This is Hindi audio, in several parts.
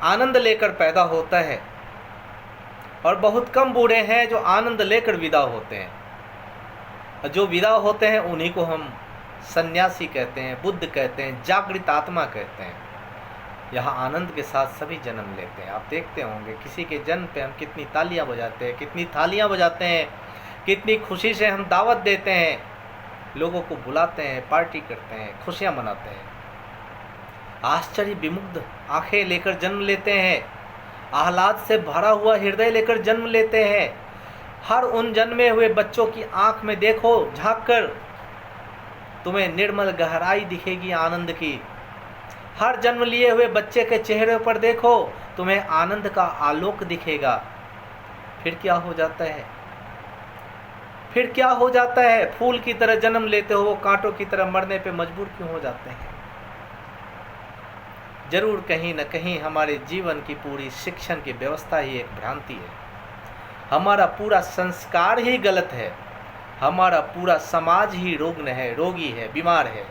आनंद लेकर पैदा होता है और बहुत कम बूढ़े हैं जो आनंद लेकर विदा होते हैं। और जो विदा होते हैं उन्हीं को हम सन्यासी कहते हैं, बुद्ध कहते हैं, जागृत आत्मा कहते हैं। यहाँ आनंद के साथ सभी जन्म लेते हैं। आप देखते होंगे किसी के जन्म पे हम कितनी तालियां बजाते हैं, कितनी थालियां बजाते हैं, कितनी खुशी से हम दावत देते हैं, लोगों को बुलाते हैं, पार्टी करते हैं, खुशियां मनाते हैं। आश्चर्य विमुग्ध आंखें लेकर जन्म लेते हैं, आह्लाद से भरा हुआ हृदय लेकर जन्म लेते हैं। हर उन जन्मे हुए बच्चों की आंख में देखो झांक कर, तुम्हें निर्मल गहराई दिखेगी आनंद की। हर जन्म लिए हुए बच्चे के चेहरे पर देखो, तुम्हें आनंद का आलोक दिखेगा। फिर क्या हो जाता है? फिर क्या हो जाता है? फूल की तरह जन्म लेते हो, वो कांटों की तरह मरने पे मजबूर क्यों हो जाते हैं? जरूर कहीं न कहीं हमारे जीवन की पूरी शिक्षण की व्यवस्था ही एक भ्रांति है। हमारा पूरा संस्कार ही गलत है। हमारा पूरा समाज ही रोग्न है, रोगी है, बीमार है।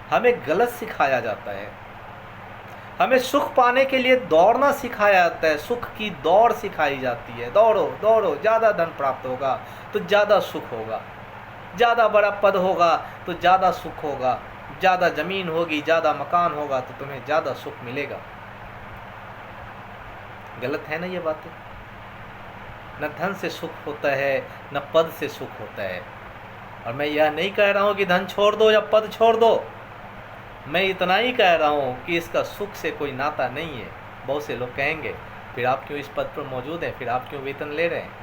हमें गलत सिखाया जाता है। हमें सुख पाने के लिए दौड़ना सिखाया जाता है, सुख की दौड़ सिखाई जाती है। दौड़ो दौड़ो, ज़्यादा धन प्राप्त होगा तो ज़्यादा सुख होगा, ज़्यादा बड़ा पद होगा तो ज़्यादा सुख होगा, ज़्यादा ज़मीन होगी, ज़्यादा मकान होगा तो तुम्हें ज़्यादा सुख मिलेगा। गलत है ना ये बातें? न धन से सुख होता है, न पद से सुख होता है। और मैं यह नहीं कह रहा हूँ कि धन छोड़ दो या पद छोड़ दो। मैं इतना ही कह रहा हूँ कि इसका सुख से कोई नाता नहीं है। बहुत से लोग कहेंगे फिर आप क्यों इस पद पर मौजूद हैं, फिर आप क्यों वेतन ले रहे हैं।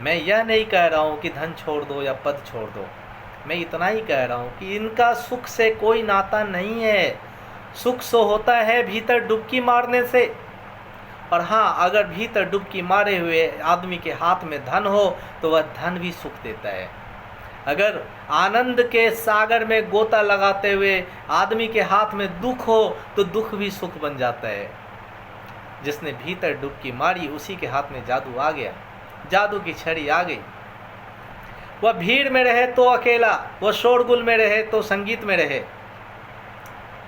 मैं यह नहीं कह रहा हूँ कि धन छोड़ दो या पद छोड़ दो। मैं इतना ही कह रहा हूँ कि इनका सुख से कोई नाता नहीं है। सुख सो होता है भीतर डुबकी मारने से। और हाँ, अगर भीतर डुबकी मारे हुए आदमी के हाथ में धन हो तो वह धन भी सुख देता है। अगर आनंद के सागर में गोता लगाते हुए आदमी के हाथ में दुख हो तो दुख भी सुख बन जाता है। जिसने भीतर डुबकी मारी उसी के हाथ में जादू आ गया, जादू की छड़ी आ गई। वह भीड़ में रहे तो अकेला, वह शोरगुल में रहे तो संगीत में रहे।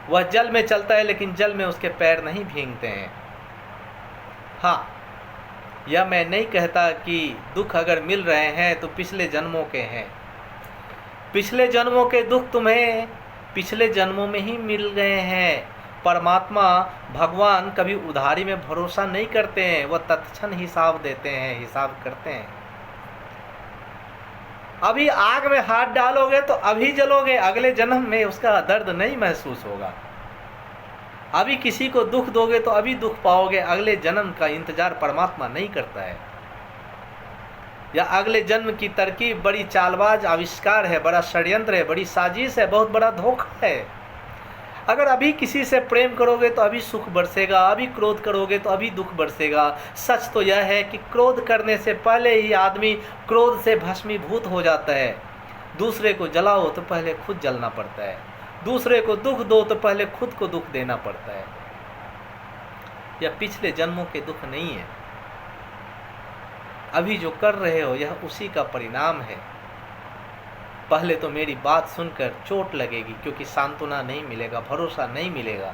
वह जल में चलता है लेकिन जल में उसके पैर नहीं भींगते हैं। हाँ, यह मैं नहीं कहता कि दुख अगर मिल रहे हैं तो पिछले जन्मों के हैं। पिछले जन्मों के दुख तुम्हें पिछले जन्मों में ही मिल गए हैं। परमात्मा भगवान कभी उधारी में भरोसा नहीं करते हैं, वह तत्क्षण हिसाब देते हैं, हिसाब करते हैं। अभी आग में हाथ डालोगे तो अभी जलोगे, अगले जन्म में उसका दर्द नहीं महसूस होगा। अभी किसी को दुख दोगे तो अभी दुख पाओगे, अगले जन्म का इंतजार परमात्मा नहीं करता है। या अगले जन्म की तरकीब बड़ी चालबाज आविष्कार है, बड़ा षड्यंत्र है, बड़ी साजिश है, बहुत बड़ा धोखा है। अगर अभी किसी से प्रेम करोगे तो अभी सुख बरसेगा, अभी क्रोध करोगे तो अभी दुख बरसेगा। सच तो यह है कि क्रोध करने से पहले ही आदमी क्रोध से भस्मीभूत हो जाता है। दूसरे को जलाओ तो पहले खुद जलना पड़ता है, दूसरे को दुख दो तो पहले खुद को दुख देना पड़ता है। यह पिछले जन्मों के दुख नहीं है। अभी जो कर रहे हो यह उसी का परिणाम है। पहले तो मेरी बात सुनकर चोट लगेगी, क्योंकि सांत्वना नहीं मिलेगा, भरोसा नहीं मिलेगा,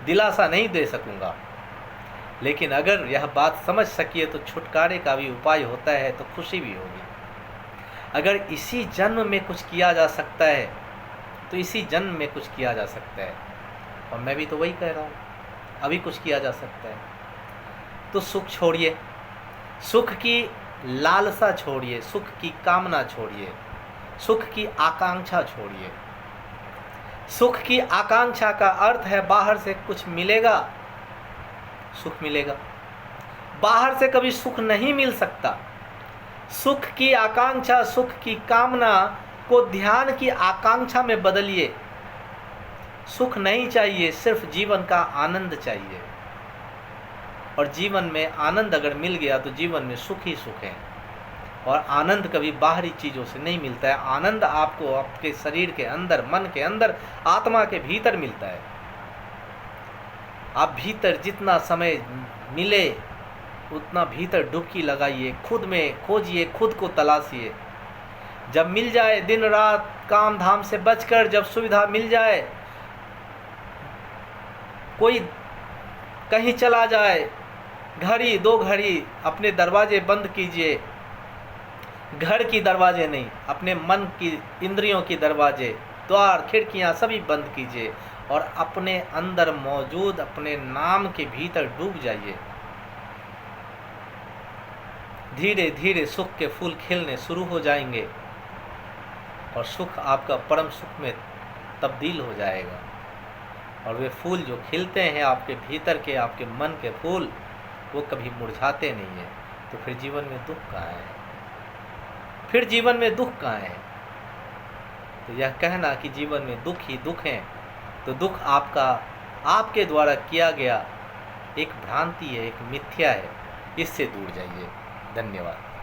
दिलासा नहीं दे सकूंगा। लेकिन अगर यह बात समझ सकिए तो छुटकारे का भी उपाय होता है, तो खुशी भी होगी। अगर इसी जन्म में कुछ किया जा सकता है तो इसी जन्म में कुछ किया जा सकता है। और मैं भी तो वही कह रहा हूँ, अभी कुछ किया जा सकता है। तो सुख छोड़िए, सुख की लालसा छोड़िए, सुख की कामना छोड़िए, सुख की आकांक्षा छोड़िए। सुख की आकांक्षा का अर्थ है बाहर से कुछ मिलेगा, सुख मिलेगा। बाहर से कभी सुख नहीं मिल सकता। सुख की आकांक्षा, सुख की कामना को ध्यान की आकांक्षा में बदलिए। सुख नहीं चाहिए, सिर्फ जीवन का आनंद चाहिए। और जीवन में आनंद अगर मिल गया तो जीवन में सुख ही सुख है। और आनंद कभी बाहरी चीज़ों से नहीं मिलता है। आनंद आपको आपके शरीर के अंदर, मन के अंदर, आत्मा के भीतर मिलता है। आप भीतर जितना समय मिले उतना भीतर डुबकी लगाइए, खुद में खोजिए, खुद को तलाशिए। जब मिल जाए, दिन रात काम धाम से बचकर जब सुविधा मिल जाए, कोई कहीं चला जाए, घड़ी 2 घड़ी अपने दरवाजे बंद कीजिए, घर की दरवाजे नहीं, अपने मन की, इंद्रियों की दरवाजे, द्वार, खिड़कियां सभी बंद कीजिए और अपने अंदर मौजूद अपने नाम के भीतर डूब जाइए। धीरे धीरे सुख के फूल खिलने शुरू हो जाएंगे और सुख आपका परम सुख में तब्दील हो जाएगा। और वे फूल जो खिलते हैं आपके भीतर के, आपके मन के फूल, वो कभी मुरझाते नहीं हैं। तो फिर जीवन में दुख कहाँ है? फिर जीवन में दुख कहाँ है? तो यह कहना कि जीवन में दुख ही दुख है, तो दुख आपका, आपके द्वारा किया गया एक भ्रांति है, एक मिथ्या है। इससे दूर जाइए। धन्यवाद।